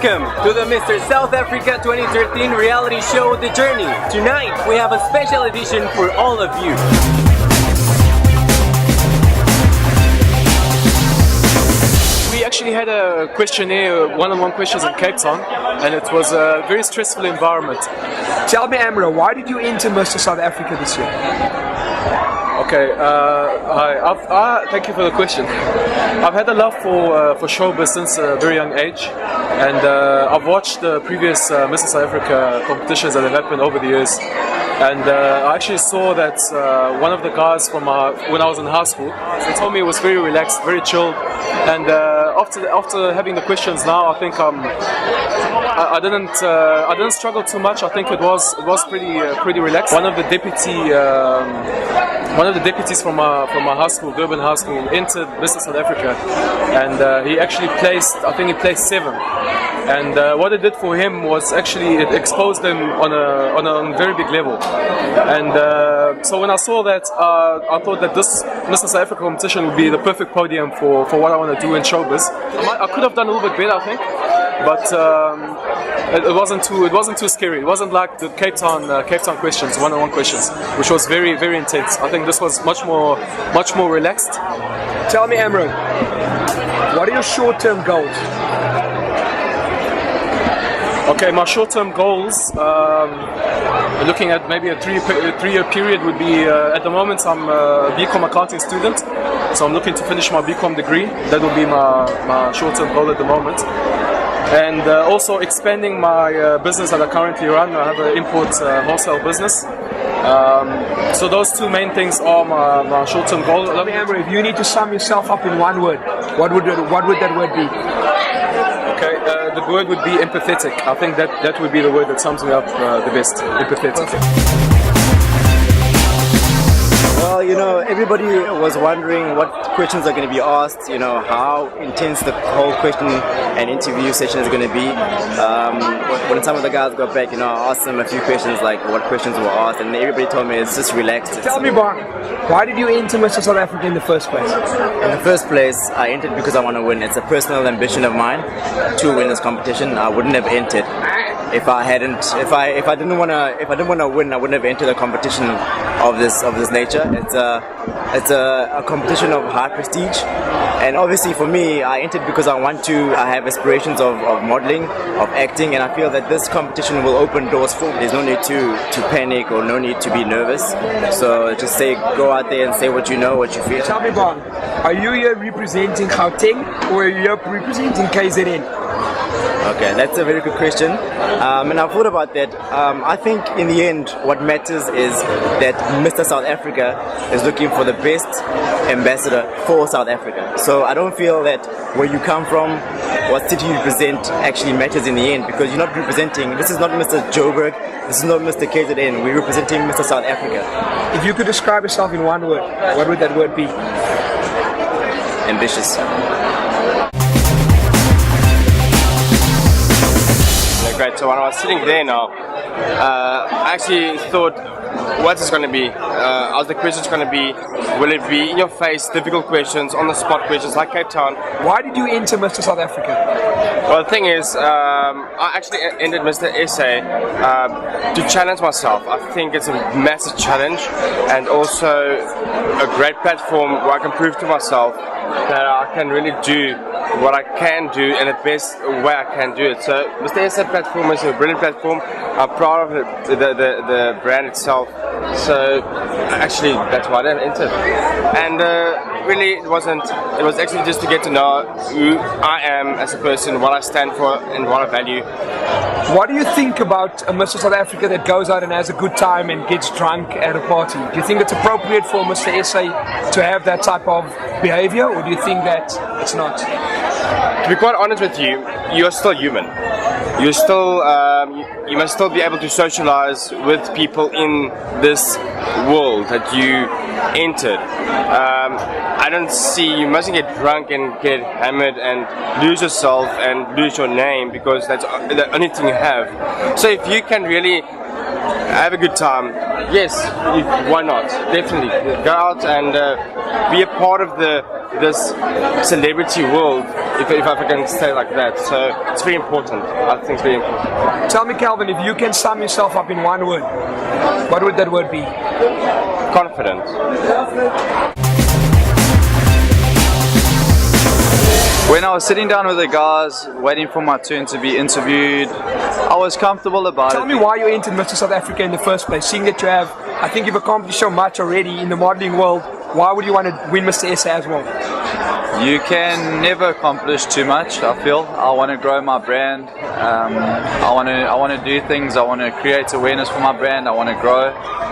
Welcome to the Mr. South Africa 2013 reality show The Journey. Tonight we have a special edition for all of you. We actually had a questionnaire, one-on-one questions in Cape Town, and it was a very stressful environment. Tell me, Amro, why did you enter Mr. South Africa this year? Okay, thank you for the question. I've had a love for showbiz since a very young age, and I've watched the previous Mr. South Africa competitions that have happened over the years. And I actually saw that one of the guys from when I was in high school, they told me it was very relaxed, very chilled. And after having the questions now, I think I didn't struggle too much. I think it was pretty relaxed. One of the deputies from my high school, Durban High School, entered Mr. South Africa, and he actually placed 7. And what it did for him was actually it exposed him on a very big level. And so when I saw that, I thought that this Mr. South Africa competition would be the perfect podium for what I want to do in showbiz. I could have done a little bit better, I think, but it wasn't too scary. It wasn't like the Cape Town questions, one-on-one questions, which was very, very intense. I think this was much more relaxed. Tell me, Amro, what are your short-term goals? Okay, my short-term goals, looking at maybe a three-year period, would be, at the moment I'm a BCom accounting student, so I'm looking to finish my BCom degree. That would be my short-term goal at the moment. And also expanding my business that I currently run. I have an import wholesale business. So those two main things are my short-term goal. Tell me, Amro, if you need to sum yourself up in one word, what would that word be? Okay, the word would be empathetic. I think that would be the word that sums me up the best. Empathetic. Well, you know, everybody was wondering what questions are going to be asked, you know, how intense the whole question and interview session is going to be. When some of the guys got back, you know, I asked them a few questions, like what questions were asked, and everybody told me it's just relaxed. Tell me, Bong, why did you enter Mr. South Africa in the first place? In the first place, I entered because I want to win. It's a personal ambition of mine to win this competition. I wouldn't have entered if I didn't want to win. I wouldn't have entered a competition of this nature. It's a competition of high prestige, and obviously for me, I entered because I have aspirations of modeling, of acting, and I feel that this competition will open doors for me. There's no need to panic or no need to be nervous. So just go out there and say what you know, what you feel. Tell me, Bong, are you here representing Gauteng or are you here representing KZN? Okay, that's a very good question, and I've thought about that. I think in the end what matters is that Mr. South Africa is looking for the best ambassador for South Africa. So I don't feel that where you come from, what city you represent actually matters in the end, because you're not representing, this is not Mr. Joburg, this is not Mr. KZN, we're representing Mr. South Africa. If you could describe yourself in one word, what would that word be? Ambitious. Great. So when I was sitting there now, I actually thought, what is going to be? How's the questions going to be? Will it be in your face, difficult questions, on the spot questions like Cape Town? Why did you enter Mr. South Africa? Well, the thing is, I actually entered Mr. SA to challenge myself. I think it's a massive challenge and also a great platform where I can prove to myself that I can really do what I can do in the best way I can do it. So Mr. SA platform is a brilliant platform. I'm proud of the brand itself. So actually that's why I entered. And really it was actually just to get to know who I am as a person, what I stand for and what I value. What do you think about a Mr. South Africa that goes out and has a good time and gets drunk at a party? Do you think it's appropriate for Mr. SA to have that type of behavior, or do you think that it's not? To be quite honest with you, you're still human. You're still, you must still be able to socialize with people in this world that you entered. I don't see, you mustn't get drunk and get hammered and lose yourself and lose your name, because that's the only thing you have. So if you can really have a good time, yes, why not? Definitely go out and be a part of this celebrity world if I can say like that. So it's very important. I think it's very important. Tell me, Calvin, if you can sum yourself up in one word, what would that word be? Confident. When I was sitting down with the guys, waiting for my turn to be interviewed, I was comfortable about it. Tell me why you entered Mr. South Africa in the first place. Seeing that I think you've accomplished so much already in the modeling world, why would you want to win Mr. SA as well? You can never accomplish too much, I feel. I want to grow my brand. I want to do things. I want to create awareness for my brand. I want to grow.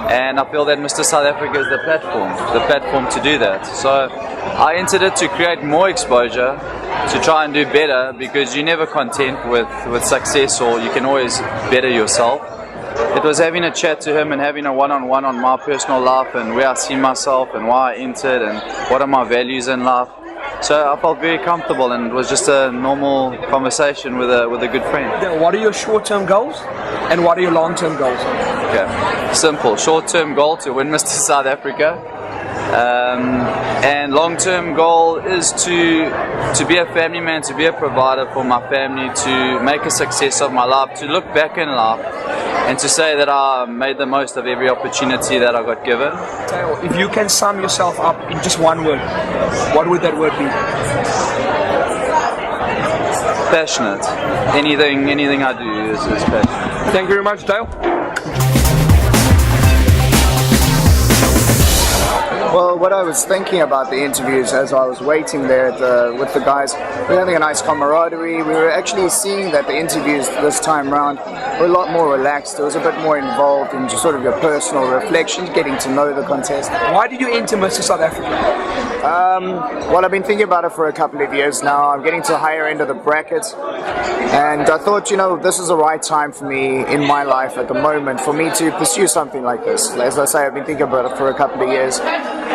And I feel that Mr. South Africa is the platform to do that. So I entered it to create more exposure, to try and do better, because you're never content with success, or you can always better yourself. It was having a chat to him and having a one-on-one on my personal life and where I see myself and why I entered and what are my values in life. So I felt very comfortable, and it was just a normal conversation with a good friend. What are your short-term goals and what are your long-term goals? Okay, simple. Short-term goal to win Mr. South Africa. And long-term goal is to be a family man, to be a provider for my family, to make a success of my life, to look back in life and to say that I made the most of every opportunity that I got given. If you can sum yourself up in just one word, what would that word be? Passionate. Anything I do is passionate. Thank you very much, Dale. Well, what I was thinking about the interviews as I was waiting there with the guys, we were having a nice camaraderie. We were actually seeing that the interviews this time round were a lot more relaxed. It was a bit more involved in just sort of your personal reflections, getting to know the contestant. Why did you enter Mr. South Africa? Well, I've been thinking about it for a couple of years now. I'm getting to the higher end of the bracket, and I thought, this is the right time for me in my life at the moment for me to pursue something like this. As I say, I've been thinking about it for a couple of years.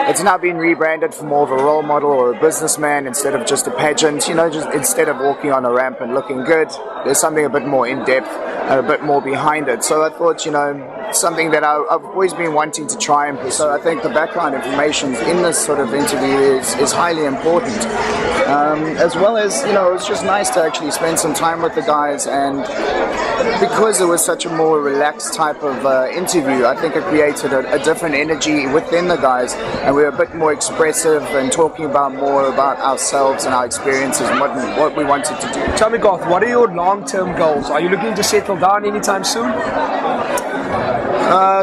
It's now been rebranded for more of a role model or a businessman instead of just a pageant. Just instead of walking on a ramp and looking good, there's something a bit more in depth and a bit more behind it. So I thought, something that I've always been wanting to try and pursue. So I think the background information in this sort of interview is highly important. As well as, it's just nice to actually spend some time with the guys, and because it was such a more relaxed type of interview, I think it created a different energy within the guys, and we were a bit more expressive and talking about more about ourselves and our experiences and what we wanted to do. Tell me, Garth, what are your long-term goals? Are you looking to settle down anytime soon?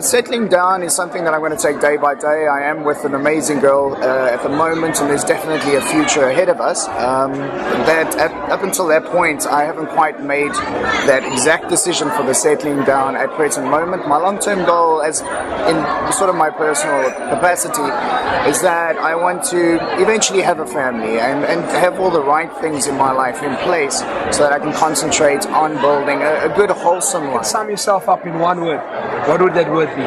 Settling down is something that I'm going to take day by day. I am with an amazing girl at the moment, and there's definitely a future ahead of us. Up until that point, I haven't quite made that exact decision for the settling down at present moment. My long-term goal, as in sort of my personal capacity, is that I want to eventually have a family and have all the right things in my life in place so that I can concentrate on building a good, wholesome life. Sum yourself up in one word. What would that word be?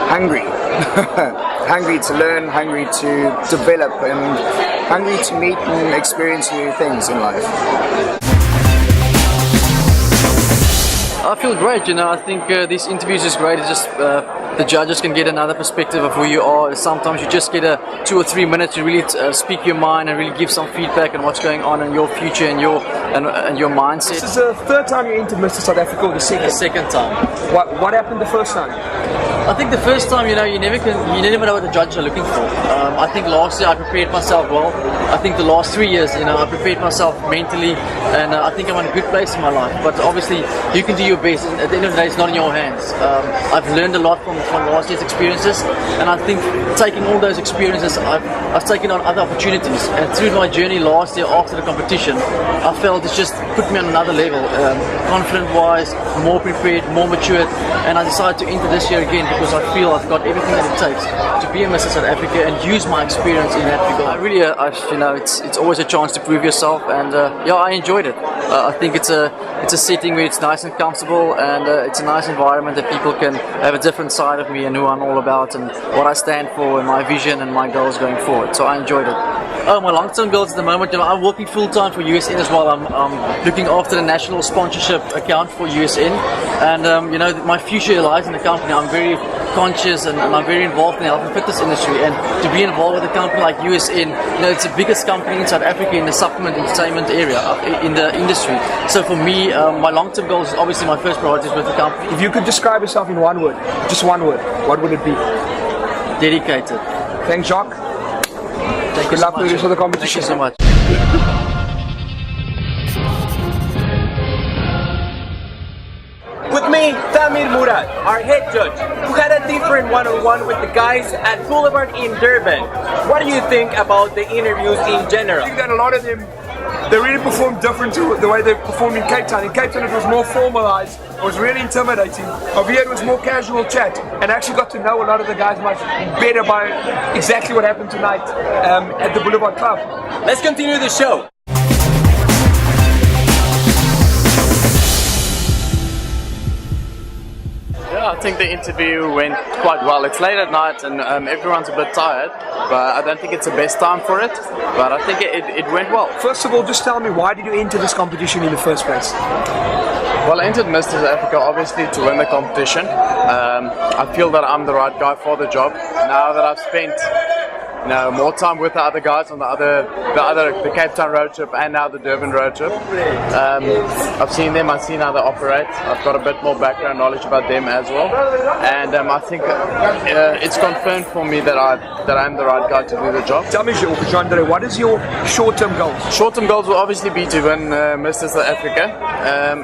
Hungry. Hungry to learn, hungry to develop, and hungry to meet and experience new things in life. I feel great, I think these interviews is great. It's just the judges can get another perspective of who you are. Sometimes you just get 2 or 3 minutes to really speak your mind and really give some feedback on what's going on in your future and your mindset. This is the third time you entered Mr. South Africa, or the second? The second time. What happened the first time? I think the first time, you never know what the judges are looking for. I think last year I prepared myself well. I think the last 3 years, I prepared myself mentally, and I think I'm in a good place in my life. But obviously, you can do your best. And at the end of the day, it's not in your hands. I've learned a lot from last year's experiences, and I think taking all those experiences, I've taken on other opportunities. And through my journey last year after the competition, I felt it's just put me on another level, confident-wise, more prepared, more matured, and I decided to enter this year again because I feel I've got everything that it takes to be a Mr. South Africa and use my experience in that regard. I really, it's always a chance to prove yourself, and I enjoyed it. I think it's a setting where it's nice and comfortable, and it's a nice environment that people can have a different side of me and who I'm all about and what I stand for and my vision and my goals going forward. So I enjoyed it. My long-term goals at the moment, I'm working full-time for USN as well. I'm looking after the national sponsorship account for USN, and my future lies in the company. I'm very conscious and I'm very involved in the health and fitness industry. And to be involved with a company like USN, it's the biggest company in South Africa in the supplement entertainment area, in the industry. So for me, my long-term goal is obviously my first priority is with the company. If you could describe yourself in one word, just one word, what would it be? Dedicated. Thanks, Jacques. Thank Good you luck so with the rest of the much. competition. Thank you so much. With me, Tamir Murad, our head judge, who had a different one-on-one with the guys at Boulevard in Durban. What do you think about the interviews in general? I think that a lot of them, they really performed different to the way they performed in Cape Town. In Cape Town it was more formalized, it was really intimidating. Over here it was more casual chat, and I actually got to know a lot of the guys much better by exactly what happened tonight at the Boulevard Club. Let's continue the show. Yeah, I think the interview went quite well. It's late at night and everyone's a bit tired, but I don't think it's the best time for it, but I think it went well. First of all, just tell me, why did you enter this competition in the first place? Well, I entered Mr. Africa obviously to win the competition. I feel that I'm the right guy for the job. Now that I've spent more time with the other guys on the Cape Town road trip and now the Durban road trip. I've seen them, I've seen how they operate. I've got a bit more background knowledge about them as well, and I think it's confirmed for me that I'm the right guy to do the job. Tell me, Jean-Andre, what is your short-term goals? Short-term goals will obviously be to win Mr. South Africa.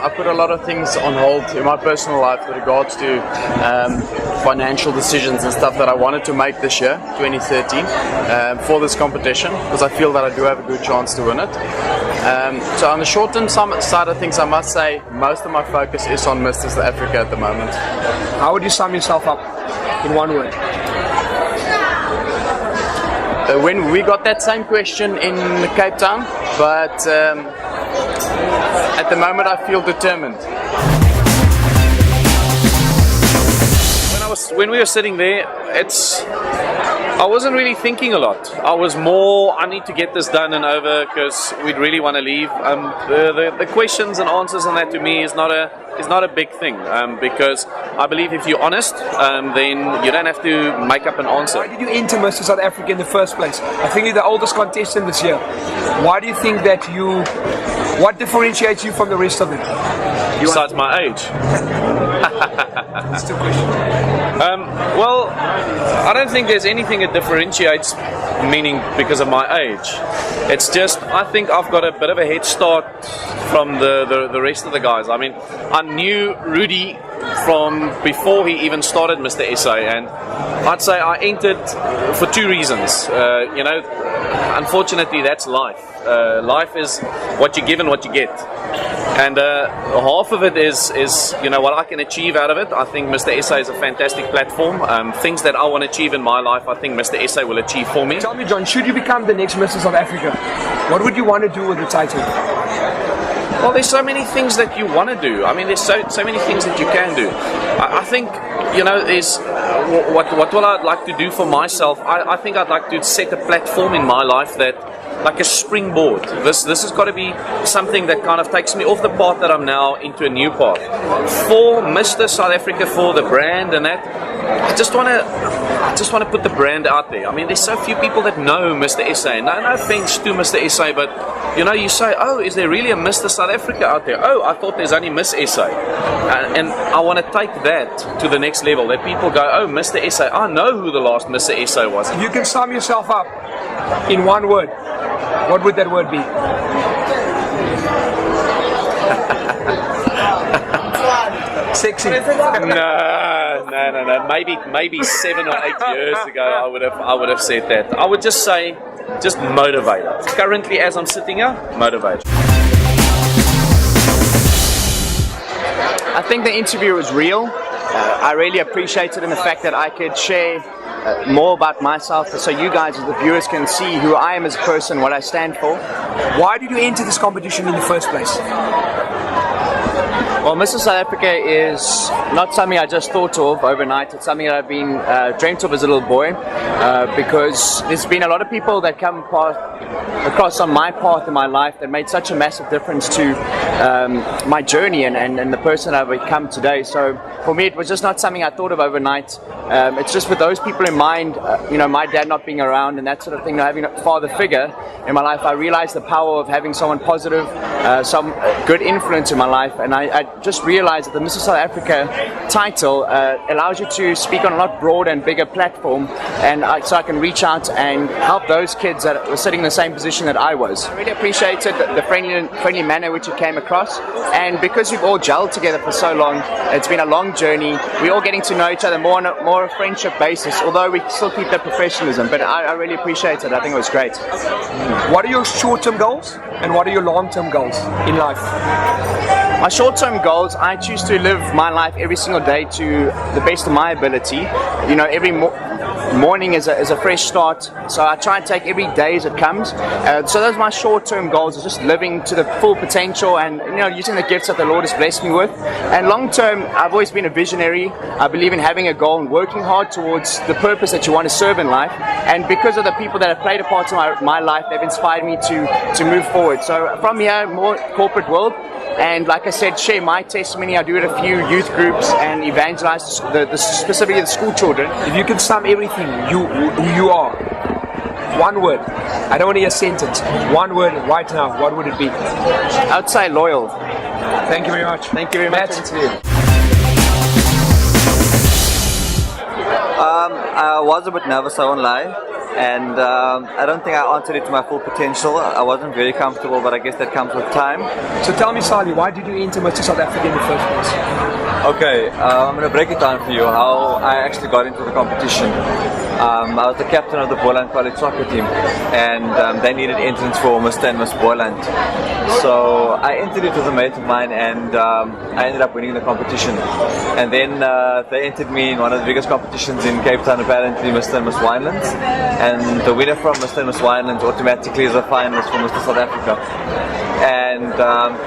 I put a lot of things on hold in my personal life with regards to financial decisions and stuff that I wanted to make this year, 2013. For this competition, because I feel that I do have a good chance to win it. So on the short-term side of things, I must say most of my focus is on Mr. South Africa at the moment. How would you sum yourself up in one word? When we got that same question in Cape Town, but at the moment I feel determined. When we were sitting there, I wasn't really thinking a lot. I was more, I need to get this done and over because we'd really want to leave. The questions and answers on that to me is not a big thing because I believe if you're honest, then you don't have to make up an answer. Why did you enter Mr. South Africa in the first place? I think you're the oldest contestant this year. Why do you think that what differentiates you from the rest of them? Besides my age. That's the question. Well, I don't think there's anything that differentiates, meaning because of my age. It's just, I think I've got a bit of a head start from the rest of the guys. I mean, I knew Rudi from before he even started Mr. SA, and I'd say I entered for two reasons. Unfortunately, that's life. Life is what you give and what you get. And half of it is what I can achieve out of it. I think Mr. SA is a fantastic platform. Things that I want to achieve in my life, I think Mr. SA will achieve for me. Tell me, John, should you become the next Mr. South Africa, what would you want to do with the title? Well, there's so many things that you want to do. I mean, there's so many things that you can do. I think, is what I'd like to do for myself. I think I'd like to set a platform in my life that, like a springboard. This has got to be something that kind of takes me off the path that I'm now into a new path. For Mr. South Africa, for the brand and that, I just want to put the brand out there. I mean, there's so few people that know Mr. SA. No offense to Mr. SA, but you say, oh, is there really a Mr. South Africa out there? Oh, I thought there's only Miss SA. And I want to take that to the next level. That people go, oh, Mr. SA, I know who the last Mr. SA was. If you can sum yourself up in one word, what would that word be? Sexy. No. Maybe 7 or 8 years ago, I would have said that. I would just say, just motivated. Currently, as I'm sitting here, motivated. I think the interview was real. I really appreciated in the fact that I could share more about myself so you guys as the viewers can see who I am as a person, what I stand for. Why did you enter this competition in the first place? Well, Mr. South Africa is not something I just thought of overnight. It's something that I've been dreamt of as a little boy because there's been a lot of people that come across on my path in my life that made such a massive difference to my journey and the person I've become today. So for me, it was just not something I thought of overnight. It's just with those people in mind, my dad not being around and that sort of thing, having a father figure in my life, I realized the power of having someone positive, some good influence in my life, and I just realized that the Mr. South Africa title allows you to speak on a lot broader and bigger platform, and so I can reach out and help those kids that were sitting in the same position that I was. I really appreciated the friendly manner which it came across, and because we've all gelled together for so long, it's been a long journey. We're all getting to know each other more on a friendship basis, although we still keep that professionalism, but I really appreciate it. I think it was great. What are your short-term goals and what are your long-term goals in life? My short-term goals, I choose to live my life every single day to the best of my ability. Every morning is a fresh start, so I try and take every day as it comes. So those are my short-term goals, is just living to the full potential and using the gifts that the Lord has blessed me with. And long-term, I've always been a visionary. I believe in having a goal and working hard towards the purpose that you want to serve in life. And because of the people that have played a part in my life, they've inspired me to move forward. So from here, more corporate world. And like I said, share my testimony. I do it at a few youth groups and evangelize specifically the school children. If you can sum everything who you are, one word. I don't want to hear a sentence. One word right now. What would it be? I would say loyal. Thank you very much. Thank you very much. I was a bit nervous, I won't lie, and I don't think I answered it to my full potential. I wasn't very comfortable, but I guess that comes with time. So tell me, Sali, why did you enter Mr. South Africa in the first place? Okay, I'm going to break it down for you how I actually got into the competition. I was the captain of the Boland College soccer team, and they needed entrants for Mr. and Miss Boland. So I entered it with a mate of mine, and I ended up winning the competition. And then they entered me in one of the biggest competitions in Cape Town, apparently, Mr. and Miss Winelands. And the winner from Mr. and Miss Winelands automatically is a finalist for Mr. South Africa. And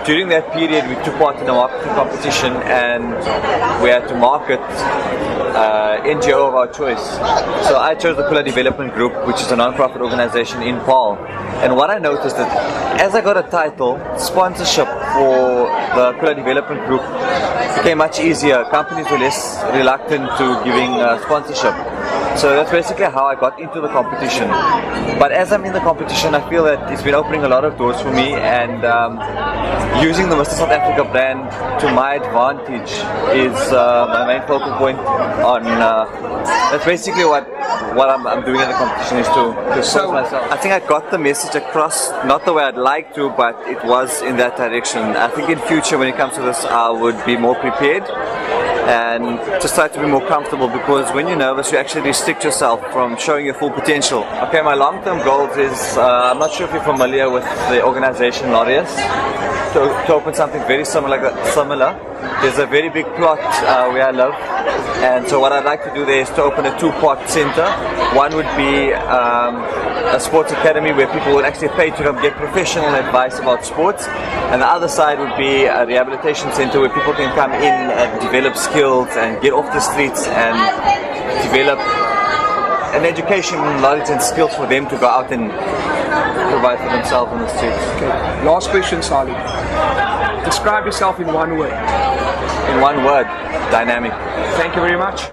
during that period, we took part in a marketing competition, and we had to market NGO of our choice. So I chose the Kula Development Group, which is a non-profit organization in Paarl. And what I noticed that as I got a title, sponsorship for the Kula Development Group became much easier. Companies were less reluctant to giving sponsorship. So that's basically how I got into the competition. But as I'm in the competition, I feel that it's been opening a lot of doors for me, and using the Mr. South Africa brand to my advantage is my main focal point on that's basically what I'm doing in the competition, is to show myself. I think I got the message across, not the way I'd like to, but it was in that direction. I think in future when it comes to this, I would be more prepared and just try to be more comfortable, because when you're nervous, you actually restrict yourself from showing your full potential. Okay, my long-term goals is, I'm not sure if you're familiar with the organization Laureus, to open something very similar. There's a very big plot where I live, and so what I'd like to do there is to open a two-part center. One would be a sports academy where people would actually pay to come get professional advice about sports, and the other side would be a rehabilitation center where people can come in and develop skills and get off the streets and develop an education, knowledge and skills for them to go out and provide for themselves on the streets. Okay. Last question, Sali. Describe yourself in one word. In one word, dynamic. Thank you very much.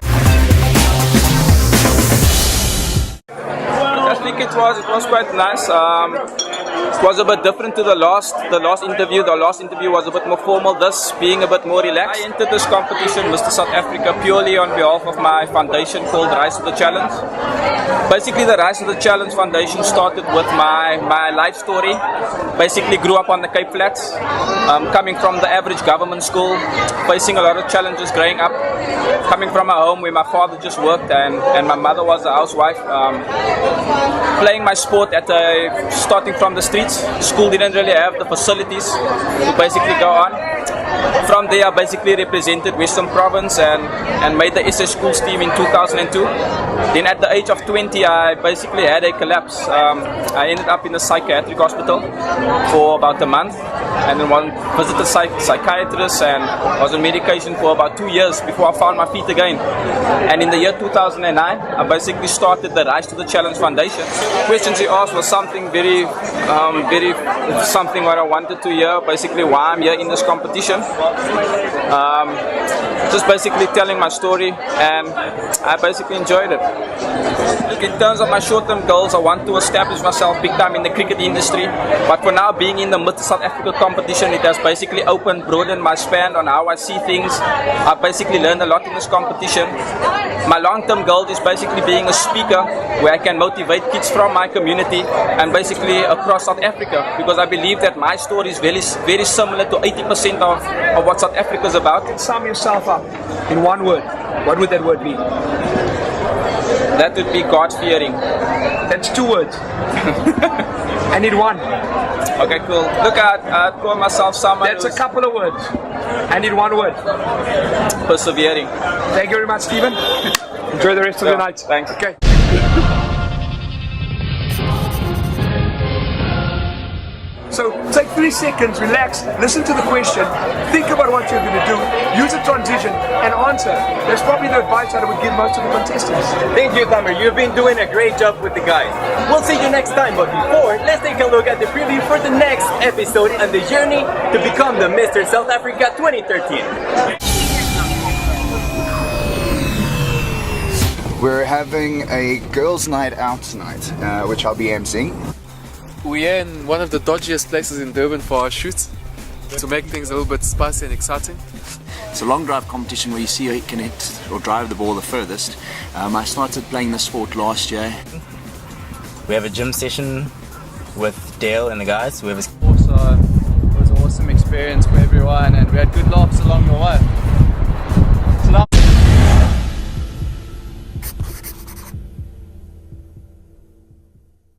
I think it was quite nice. It was a bit different to the last interview. The last interview was a bit more formal, this being a bit more relaxed. I entered this competition, Mr. South Africa, purely on behalf of my foundation called Rise to the Challenge. Basically, the Rise to the Challenge Foundation started with my life story. Basically, grew up on the Cape Flats, coming from the average government school, facing a lot of challenges growing up, coming from a home where my father just worked and my mother was a housewife. Playing my sport starting from the streets. School didn't really have the facilities to basically go on. from there I basically represented Western Province and made the SA Schools team in 2002. Then at the age of 20 I basically had a collapse. I ended up in a psychiatric hospital for about a month, and then visited psychiatrist and was on medication for about 2 years before I found my feet again. And in the year 2009 I basically started the Rise to the Challenge Foundation. Questions he asked was something very something what I wanted to hear, basically why I'm here in this competition. Just basically telling my story, and I basically enjoyed it. Look, in terms of my short-term goals, I want to establish myself big time in the cricket industry, but for now, being in the Mr. South Africa competition, it has basically broadened my span on how I see things. I basically learned a lot in this competition. My long-term goal is basically being a speaker where I can motivate kids from my community and basically across South Africa, because I believe that my story is very similar to 80% of what South Africa is about. Sum yourself up in one word. What would that word be? That would be God-fearing. That's 2 words. I need one. Okay, cool. Look, I'd call myself someone. That's a couple of words. I need 1 word. Persevering. Thank you very much, Stephen. Enjoy the rest of the night. Thanks. Okay. So take 3 seconds, relax, listen to the question, think about what you're going to do, use a transition and answer. That's probably the advice that I would give most of the contestants. Thank you, Tamer. You've been doing a great job with the guys. We'll see you next time, but before, let's take a look at the preview for the next episode and the journey to become the Mr. South Africa 2013. We're having a girls' night out tonight, which I'll be emceeing. We're in one of the dodgiest places in Durban for our shoot, to make things a little bit spicy and exciting. It's a long drive competition where you see who can hit or drive the ball the furthest. I started playing the sport last year. We have a gym session with Dale and the guys. We have a Also, it was an awesome experience for everyone, and we had good laughs along the way.